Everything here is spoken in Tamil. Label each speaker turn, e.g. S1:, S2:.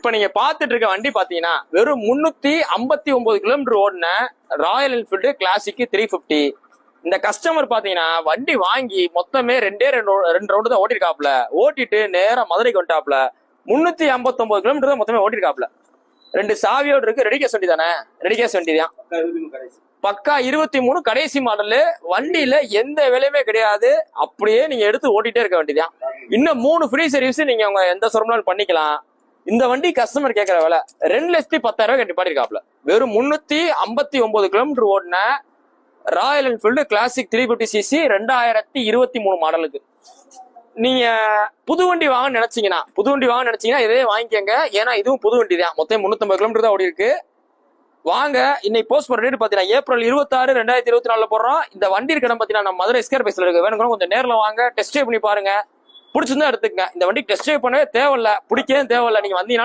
S1: இப்ப நீங்க பாத்துட்டு இருக்க வண்டி பாத்தீங்கன்னா வெறும் 359 கிலோமீட்டர் ஓடின ராயல் என்ஃபீல்டு கிளாசிக் 350. இந்த கஸ்டமர் பாத்தீங்கன்னா வண்டி வாங்கி மொத்தமே ரெண்டு ரவுண்டு தான் ஓட்டிருக்காப்ல. ஓட்டிட்டு நேரம் மதுரைக்கு வந்துட்டாப்ல. 359 கிலோமீட்டர் தான் மொத்தமே ஓட்டிருக்காப்ல. 2 சாவியோடு இருக்கு. ரெடி கேஸ் வண்டி தானே? ரெடி கேஸ் வண்டி தான். பக்கா 23 கடைசி மாடலு. வண்டியில எந்த விலையுமே கிடையாது. அப்படியே நீங்க எடுத்து ஓட்டிட்டே இருக்க வேண்டியதான். இன்னும் 3 ஃப்ரீ சர்வீஸ் நீங்க உங்க எந்த சொரம்னாலும் பண்ணிக்கலாம். இந்த வண்டி கஸ்டமர் கேட்கற விலை 2,10,000 கட்டி பாடிருக்காப்ல. வெறும் 359 கிலோமீட்டர் ஓடின ராயல் என்ஃபீல்டு கிளாசிக் 350cc 2023 மாடலுக்கு. நீங்க புது வண்டி வாங்க நினைச்சீங்கன்னா இதே வாங்கிக்கங்க. ஏன்னா இதுவும் புது வண்டி தான். மொத்தம் 350 கிலோமீட்டர் தான் ஓடி இருக்கு. வாங்க. இன்னைக்கு போஸ்ட் போற டேட் பாத்தீங்கன்னா ஏப்ரல் 26, 2024 போடுறோம். இந்த வண்டி இருக்க இடம் பாத்தீங்கன்னா நம்ம மதுரை ஸ்கேர் பேஸ்ல இருக்கு. வேணுங்க கொஞ்சம் நேரில் வாங்க, டெஸ்ட் ட்ரைவ் பண்ணி பாருங்க. பிடிச்சிருந்தா எடுத்துக்கங்க. இந்த வண்டி டெஸ்ட் ட்ரைவ் பண்ணவே தேவையில்ல, பிடிக்கவே தேவையில்ல. நீங்க வந்தீங்கனாலே